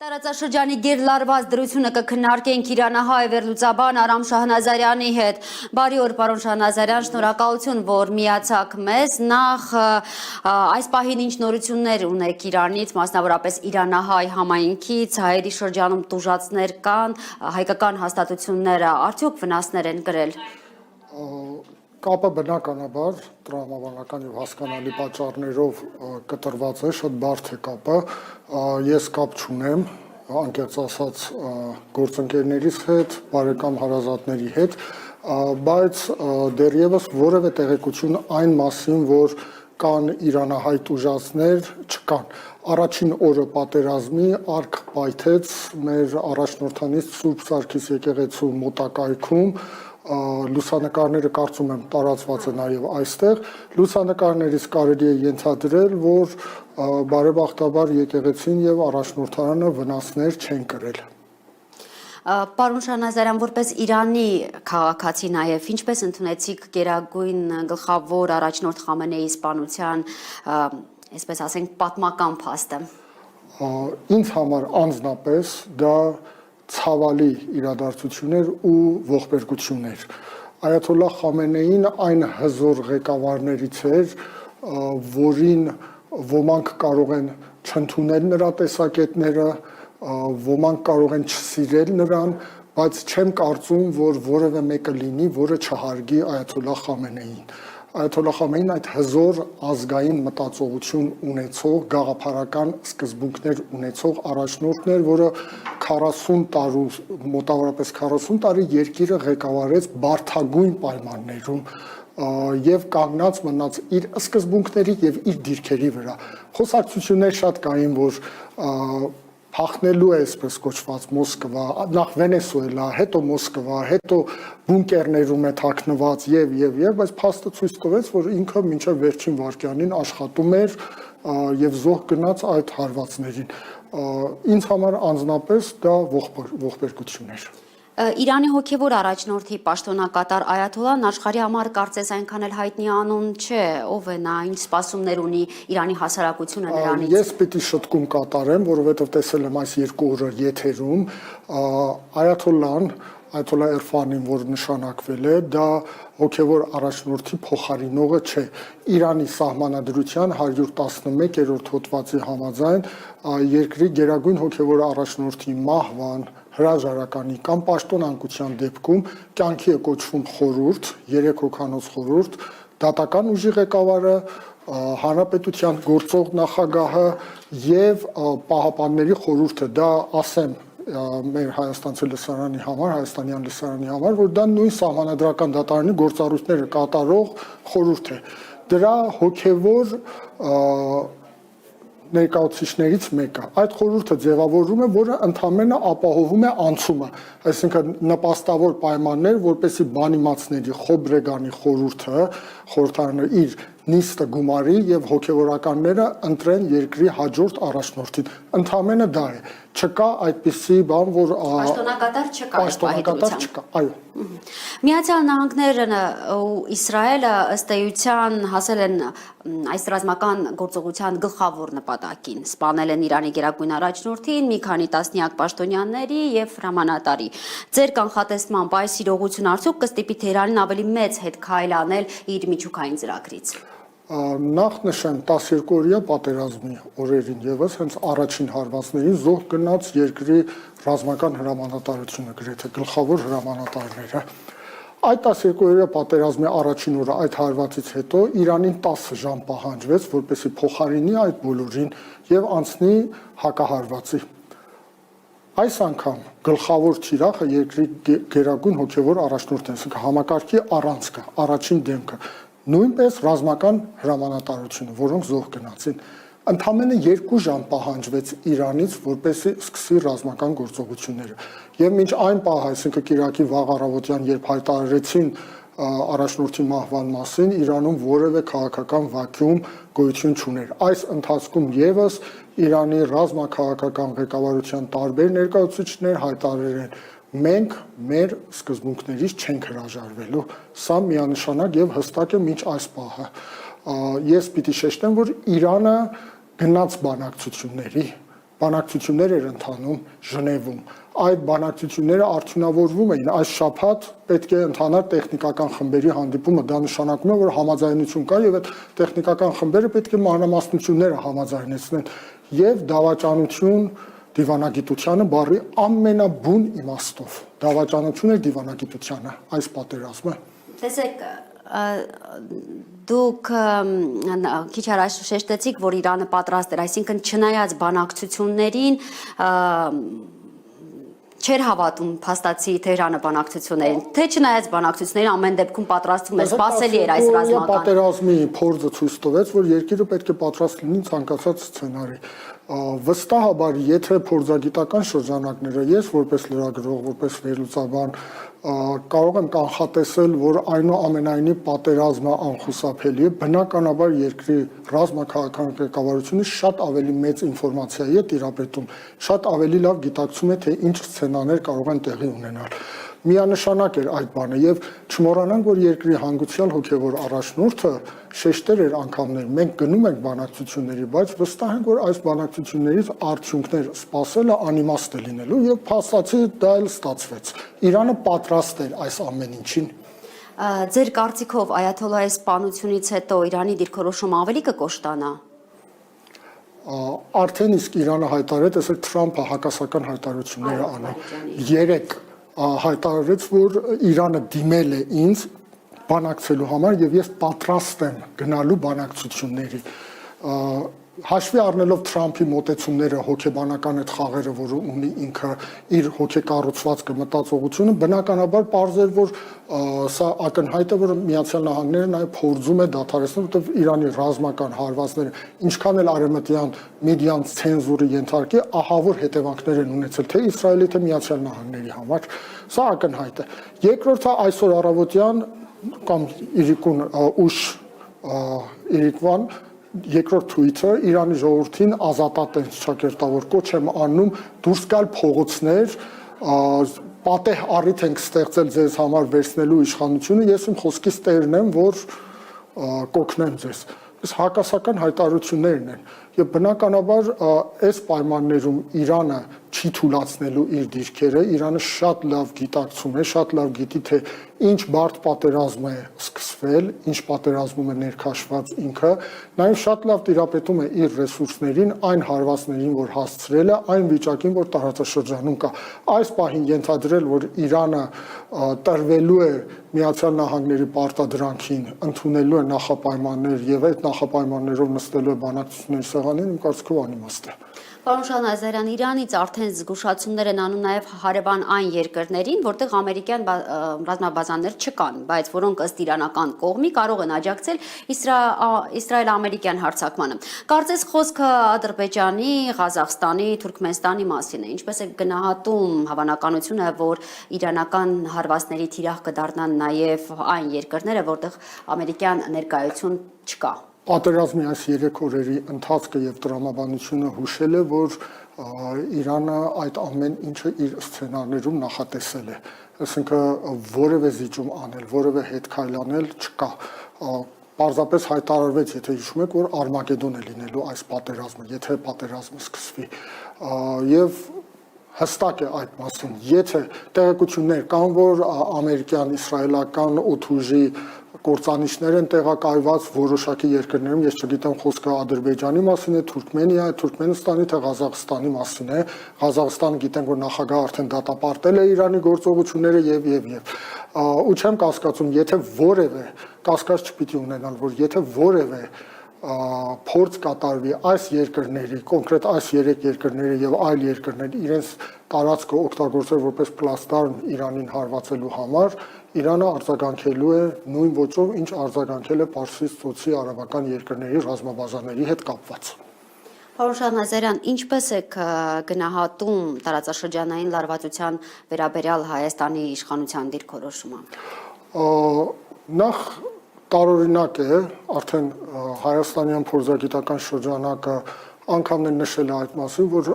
Տարածաշրջանի գերլարված դրությունը կքննարկենք Իրանահայ վերլուծաբան Արամ Շահնազարյանի հետ։ Բարի օր, պարոն Շահնազարյան, շնորհակալություն, որ միացաք մեզ։ Նախ այս պահին ինչ նորություններ ունեք Իրանից, մասնավորապես Իրանահայ համայնքից, հայերի շրջանում տուժածներ կան, հայկական հաստատությունները արդյոք վնասներ են կրել։ Կապը բնականաբար տրամաբանական եւ հասկանալի պատճառներով կտրված է, շատ բարդ է կապը, ես կապ չունեմ, անկեղծ ասած գործընկերներիս հետ, բարեկամ հարազատների հետ, բայց դեռևս որևէ տեղեկություն այն մասին, որ կան իրանահայ տուժածներ, չկան։ Առաջին օրը պատերազմի արք պայթեց մեր առաջնորդանից Սուրբ Սարգիս եկեղեցու մոտակայքում, լուսանկարները կարծում եմ տարածված է նաև այստեղ, լուսանկարներից կարելի է ենթադրել, որ բարեբախտաբար եկեղեցին եւ առաջնորդարանը վնասներ չեն կրել։ Պարոն Շահնազարյան, որպես Իրանի քաղաքացի նաև ինչպես ընդունեցիք Գերագույն գլխավոր առաջնորդ Խամենեիի սպանության, այսպես ասենք, պատմական փաստը։ Ինձ համար անձնապես դա ցավալի իրադարձություններ ու ողբերգություններ։ Այաթոլլահ Խամենեին այն հզոր ղեկավարներից էր, որին ոմանք կարող են չընդունել նրա տեսակետները, ոմանք կարող են չսիրել նրան, բայց չեմ կարծում, որ որևէ մեկը լինի, որը չհարգի Այաթոլլահ Խամենեին։ Այաթոլլահ Խամենեին այդ հզոր ազգային մտածողություն ունեցող, գաղափարական սկզբունքներ ունեցող առաջնորդն էր, որը 40 տարի, մոտավորապես 40 տարի երկիրը ղեկավարեց բարդագույն պայմաններում եւ կանգնած մնաց իր սկզբունքների եւ իր դիրքերի վրա։ Խոսակցություններ շատ կային, որ փախնելու է այսպես կոչված Մոսկվա, նախ Վենեսուելա, հետո Մոսկվա, հետո բունկերներում է թաքնված եւ, բայց փաստը ցույց տվեց, որ ինքը մինչև վերջին վայրկյանին աշխատում էր եւ զոհ գնաց այդ հարվածներին։ Ինձ համար անձնապես դա ողբերգություն էր։ Իրանի հոգևոր առաջնորդի պաշտոնակատար Այաթոլլահն աշխարհի համար կարծես այնքան էլ հայտնի անուն չէ, ով է նա, ինչ սպասումներ ունի Իրանի հասարակությունը նրանից։ Ես պիտի շտկում կատարեմ, որովհետև տեսել եմ այս երկու օրը եթերում, Այաթոլլահ Էրֆանին, որ նշանակվել է, դա հոգևոր առաջնորդի փոխարինողը չէ։ Իրանի սահմանադրության 111-րդ հոդվածի համաձայն երկրի գերագույն հոգևոր առաջնորդի մահվան, հրաժարականի կամ պաշտոնանկության դեպքում կյանքի է կոչվում խորհուրդ, 3 հոգանոց խորհուրդ, դատական ուժի ղեկավարը, հանրապետության գործող նախագահը եւ պահապանների խորհուրդը, դա ասեմ մեր հայաստանցի լսարանի համար, հայաստանյան լսարանի համար, որ դա նույն սահմանադրական դատարանի գործառույթները կատարող խորհուրդ է։ Դրա հոգևոր ներկայացուցիչներից մեկը։ Այդ խորհուրդը ձևավորում է, որը ընդհանրապես ապահովում է անցումը, այսինքն նպաստավոր պայմաններ, որպեսզի բանիմացների Խոբրեգանի խորհրդարանը իր նիստը գումարի եւ հոգեվորականները ընտրեն երկրի հաջորդ առաջնորդին։ Ընդհանրապես դա է։ Չկա այդպիսի բան, որ պաշտոնակատար չկա, պաշտոնակատար չկա, այո։ Միացյալ Նահանգներն ու Իսրայելը ըստ էության հասել են այս ռազմական գործողության գլխավոր նպատակին, սպանել են Իրանի գերագույն առաջնորդին, մի քանի տասնյակ պաշտոնյաների եւ հրամանատարի։ Ձեր կանխատեսմամբ այս իրողությունը արդյոք կստիպի Թեհրանին ավելի մեծ հետ քայլ անել իր միջուկային ծրագրից։ Նախ նշեմ 12-օրյա պատերազմի օրերին եւս հենց առաջին հարվածներին զոհ գնաց երկրի ռազմական հրամանատարությունը, գրեթե գլխավոր հրամանատարները։ Այդ 12-օրյա պատերազմի առաջին օրը այդ հարվածից հետո Իրանին 10 ժամ պահանջվեց, որպեսզի փոխարինի այդ բոլորին եւ անցնի հակահարվածի։ Այս անգամ գլխավոր թիրախը երկրի գերագույն հոգևոր առաջնորդն է, համակարգի առանցքը, առաջին դեմքը, նույնպես ռազմական հրամանատարությունը, որոնք զոհ գնացին։ Ընդամենը 2 ժամ պահանջվեց Իրանից, որպեսզի սկսի ռազմական գործողությունները։ Եվ մինչ այն պահ, այսինքն Կիրակի վաղ առավոտյան, երբ հայտարարեցին առաջնորդի մահվան մասին, Իրանում որևէ քաղաքական վակյուում գոյություն չուներ։ Այս ընթացքում եւս Իրանի ռազմաքաղաքական ղեկավարության տարբեր ներկայացուցիչներ հայտարարել են, մենք մեր սկզբունքներից չենք հրաժարվելու։ Սա միանշանակ եւ հստակ է մինչ այս պահը։ Ես պիտի շեշտեմ, որ Իրանը գնաց բանակցությունների, բանակցություններ էր ընթանում Ժնևում։ Այդ բանակցությունները արդյունավորվում էին այս շաբաթ պետք է ընթանար տեխնիկական խմբերի հանդիպումը, դա նշանակում է, որ համաձայնություն կա եւ այդ տեխնիկական խմբերը պետք է մանրամասնությունները համաձայնեցնեն եւ դավաճանություն դիվանագիտությանը բառի ամենաբուն իմաստով դավաճանություն է դիվանագիտությանը այս պատերազմը։ Տեսեք, դուք քիչ առաջ շեշտեցիք, որ Իրանը պատրաստ էր, այսինքն չնայած բանակցություններին չէր հավատում փաստացի Թեհրանը բանակցություններին, թե չնայած բանակցություններին ամեն դեպքում պատրաստվում է, սպասելի էր այս ռազմական պատերազմի փորձը ցույց տվեց, որ երկիրը պետք է պատրաստ լինի ցանկացած սցենարի։ Վստահաբար, եթե փորձագիտական շրջանակները, ես որպես լրագրող, որպես վերլուծաբան կարող եմ կանխատեսել, որ այնուամենայնիվ պատերազմը անխուսափելի է, բնականաբար երկրի ռազմաքաղաքական ղեկավարությունը շատ ավելի մեծ ինֆորմացիայի է տիրապետում, շատ ավելի լավ գիտակցում է, թե ինչ սցենարներ կարող են տեղի ունենալ։ Միանշանակ էր այդ բանը եւ չմոռանանք, որ երկրի հանգուցյալ հոգեվոր առաջնորդը շեշտեր էր անգամներ մենք գնում ենք բանակցությունների, բայց վստահ ենք, որ այս բանակցություններից արդյունքներ սպասելը անիմաստ է լինելու եւ փաստացի դա էլ ստացվեց։ Իրանը պատրաստ էր այս ամեն ինչին։ Ձեր կարծիքով Այաթոլլահի սպանությունից հետո Իրանի դիրքորոշումը ավելի կկոշտանա։ Արդեն իսկ Իրանը հայտարարեց, այսօր Թրամփը հակասական հայտարարություններ անում։ Երեք հայտարարեց, որ Իրանը դիմել է ինձ բանակցելու համար եւ ես պատրաստ եմ գնալու բանակցությունների։ Հաշվի առնելով Թրամփի մոտեցումները, հոգեբանական այդ խաղերը, որը ունի ինքը իր հոգեկառուցվածքը, մտածողությունը, բնականաբար պարզ էր, որ սա ակնհայտ է, որ Միացյալ Նահանգները նաև փորձում է դադարեցնել, որովհետև Իրանի ռազմական հարվածները, ինչքան էլ արևմտյան մեդիան ցենզուրի ենթարկի, ահավոր հետևանքներ են ունեցել թե Իսրայելի, թե Միացյալ Նահանգների համար։ Սա ակնհայտ է։ Երկրորդը այսօր առավոտյան կամ իրիկուն ուշ իրիկվան երկրորդ թույթը Իրանի ժողովրդին ազատատենչ ճակերտավոր կոչ եմ անում դուրս գալ փողոցներ, պատեհ առիթ ենք ստեղծել ձեզ համար վերցնելու իշխանությունը, ես իմ խոսքից տերն եմ, որ կօգնեմ ձեզ։ Այս հակասական հայտարարություններն են եւ բնականաբար այս պայմաններում Իրանը չի թույլատնելու իր դիրքերը, Իրանը շատ լավ գիտակցում է, շատ լավ գիտի, թե ինչ բարդ պատերազմ է սկսվել, ինչ պատերազմում է ներքաշված ինքը, նաև շատ լավ տիրապետում է իր ռեսուրսներին, այն հարվածներին, որ հասցրել է, այն վիճակին, որ տարածաշրջանում կա։ Այս պահին ենթադրել, որ Իրանը տրվելու է Միացյալ Նահանգների պարտադրանքին, ընդունելու է նախապայմաններ եւ այդ նախապայմաններով նստելու է բանակցությունների սեղանին, իմ կարծիքով անիմաստ է։ Պարոն Շահնազարյան, Իրանից արդեն զգուշացումներ են անում նաև հարևան այն երկրներին, որտեղ ամերիկյան ռազմաբազաներ չկան, բայց որոնք ըստ իրանական կողմի կարող են աջակցել իսրայել-ամերիկյան հարձակմանը։ Կարծես խոսքը Ադրբեջանի, Ղազախստանի, Թուրքմենստանի մասին է։ Ինչպես է գնահատում հավանականությունը, որ իրանական հարվածների թիրախ կդառնան նաև այն երկրները, որտեղ ամերիկյան ներկայություն չկա։ Պատերազմի այս 3 օրերի ընթացքը եւ տրամաբանությունը հուշել է, որ Իրանը այդ ամեն ինչը իր սցենարներում նախատեսել է։ Այսինքն որևէ զիջում անել, որևէ հետ քայլանել չկա։ Պարզապես հայտարարվեց, եթե հիշում եք, որ Արմագեդոն է լինելու այս պատերազմը, եթե պատերազմը սկսվի։ Եվ հստակ է այդ մասին, եթե տեղեկություններ կան, որ ամերիկյան, իսրայելական օդուժի կործանիչներ են տեղակայված որոշակի երկրներում, ես չգիտեմ խոսքը Ադրբեջանի մասին է, Թուրքմենստանի, թե Ղազախստանի մասին է։ Ղազախստանը գիտենք, որ նախագահը արդեն դատապարտել է Իրանի գործողությունները եւ ու չեմ կասկածում, եթե որևէ կասկած չպիտի ունենալ, որ եթե որևէ փորձ կատարվի այս երկրների, կոնկրետ այս 3 երկրների եւ այլ երկրների իրենց տարածքը օգտագործել որպես պլաստարն Իրանին հարվածելու համար, Իրանը արձագանքելու է նույն ոճով, ինչ արձագանքել է Պարսից ծոցի արաբական երկրների ռազմաբազաների հետ կապված։ Պարոն Շահնազարյան, ինչպես եք գնահատում տարածաշրջանային լարվածության վերաբերյալ Հայաստանի իշխանության դիրքորոշումը։ Նախ տարօրինակ է, արդեն հայաստանյան փորձագիտական շրջանակը անգամներ նշել է այդ մասին, որ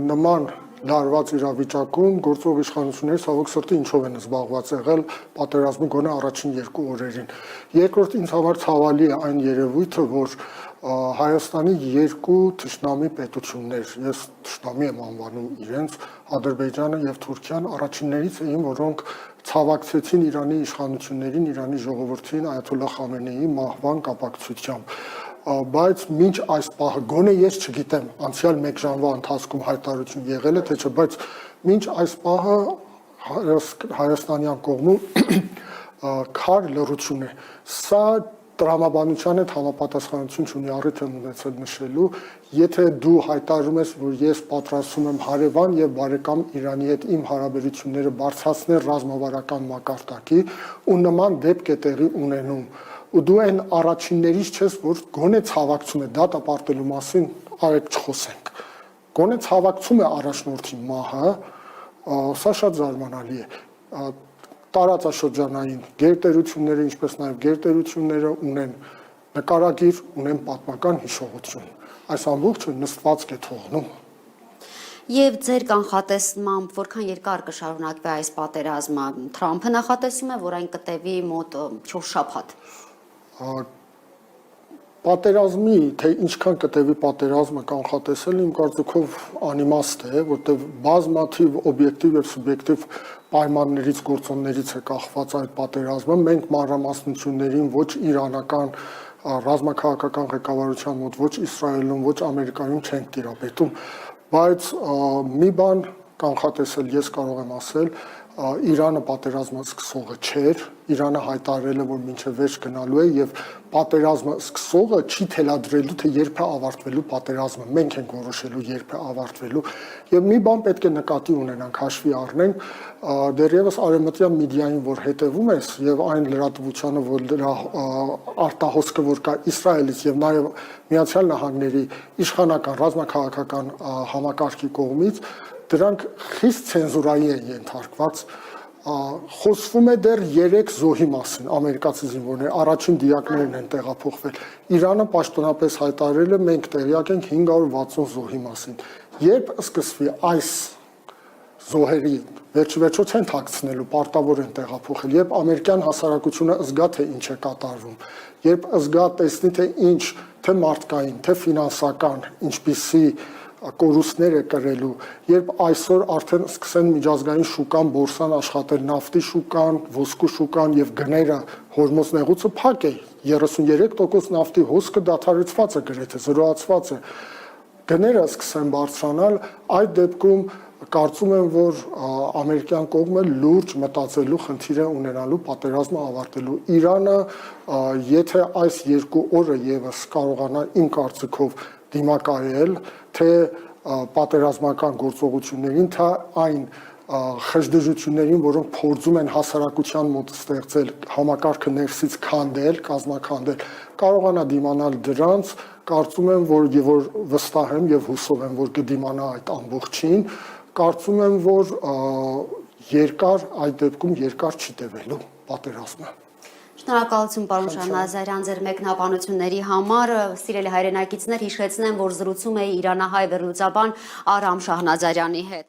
նման լարված իրավիճակում գործող իշխանությունները ցավոք սրտի ինչով են զբաղված եղել պատերազմի գոնե առաջին 2 օրերին։ Երկրորդ ինձ համար ցավալի է այն երևույթը, որ Հայաստանի երկու թշնամի պետություններ, ես թշնամի եմ անվանում իրենց, Ադրբեջանը եւ Թուրքիան առաջիններից էին, որոնք ցավակցեցին Իրանի իշխանություններին, Իրանի ժողովրդին Այաթոլլահ Խամենեիի մահվան կապակցությամբ։ Բայց մինչ այս պահը գոնե ես չգիտեմ, անցյալ 1 ժամվա ընթացքում հայտարարություն եղել է թե չէ, բայց մինչ այս պահը հայաստանյան կողմում քար լռություն է։ Սա տրամաբանության հետ համապատասխանություն չունի, առիթ եմ ունեցել նշելու, եթե դու հայտարարում ես, որ ես պատրաստում եմ հարևան եւ բարեկամ Իրանի հետ իմ հարաբերությունները բարձրացնել ռազմավարական մակարդակի ու նման դեպք է տեղի ունենում, ու դու այն առաջիններից չես, որ գոնե ցավակցում է դատապարտելու մասին, արեք չխոսենք։ Գոնե ցավակցում է առաջնորդի մահը, սա շատ զարմանալի է։ Տարածաշրջանային գերտերությունները, ինչպես նաև գերտերությունները ունեն նկարագիր, ունեն պատմական հիշողություն։ Այս ամբողջը նստվածք է թողնում։ Եվ ձեր կանխատեսմամբ որքան երկար կշարունակվի այս պատերազմը, Թրամփը նախատեսում է, որ այն կտևի մոտ 4 շաբաթ։ Պատերազմի, թե ինչքան կտևի պատերազմը կանխատեսել, իմ կարծիքով անիմաստ է, որտեղ բազմաթիվ օբյեկտիվ եւ սուբյեկտիվ պայմաններից, գործոններից է կախված այդ պատերազմը։ Մենք մանրամասնություններին ոչ իրանական ռազմաքաղաքական ղեկավարության մոտ, ոչ Իսրայելում, ոչ Ամերիկայում չենք տիրապետում, բայց մի բան կանխատեսել ես կարող եմ ասել, Իրանը պատերազմը սկսողը չէր, Իրանը հայտարարել է, որ մինչև վերջ գնալու է եւ պատերազմը սկսողը չի թելադրելու, թե երբ է ավարտվելու պատերազմը, մենք ենք որոշելու երբ է ավարտվելու եւ մի բան պետք է նկատի ունենանք, հաշվի առնենք, դեռևս արևմտյան մեդիային, որ հետևում ես եւ այն լրատվությանը, որ դրա արտահոսքը, որ կա Իսրայելից եւ նաեւ Միացյալ Նահանգների իշխանական ռազմաքաղաքական համակարգի կողմից, դրանք խիստ ցենզուրայի են ենթարկված, խոսվում է դեռ 3 զոհի մասին, ամերիկացի զինվորներ, առաջին դիակներն են տեղափոխվել, Իրանը պաշտոնապես հայտարարել է, մենք տեղյակ ենք 560 զոհի մասին, երբ սկսվի այս զոհերի վերջիվերջո չեն թաքցնելու, պարտավոր են տեղափոխել, երբ ամերիկյան հասարակությունը զգա, թե ինչ է կատարվում, երբ զգա, տեսնի, թե ինչ, թե մարդկային, թե ֆինանսական, ինչպիսի կորուստներ է կրելու, երբ այսօր արդեն սկսեն միջազգային շուկան, բորսան աշխատել, նավթի շուկան, ոսկու շուկան եւ գները հորմոզ նեղուցը փակ է, 33% նավթի հոսքը դադարեցված է, գրեթե զրոացված է, գները սկսեն բարձրանալ, այդ դեպքում կարծում եմ, որ ամերիկյան կողմը լուրջ մտածելու խնդիր է ունենալու պատերազմը ավարտելու։ Իրանը, եթե այս 2 օրը եւս կարողանա իմ կարծիքով դիմակայել, թե պատերազմական գործողություններին, թե այն խժդժություններին, որոնք փորձում են հասարակության մոտ ստեղծել համակարգը ներսից քանդել, կազմաքանդել, կարողանա դիմանալ դրանց, կարծում եմ, որ վստահ եմ եւ հուսով եմ, որ կդիմանա այդ ամբողջին, կարծում եմ, որ երկար այդ դեպքում երկար չի տևելու պատերազմը։ Շնորհակալություն պարոն Շահնազարյան ձեր մեկնաբանությունների համար, սիրելի հայրենակիցներ, հիշեցնեմ, որ զրուցում էի իրանահայ վերլուծաբան Արամ Շահնազարյանի հետ։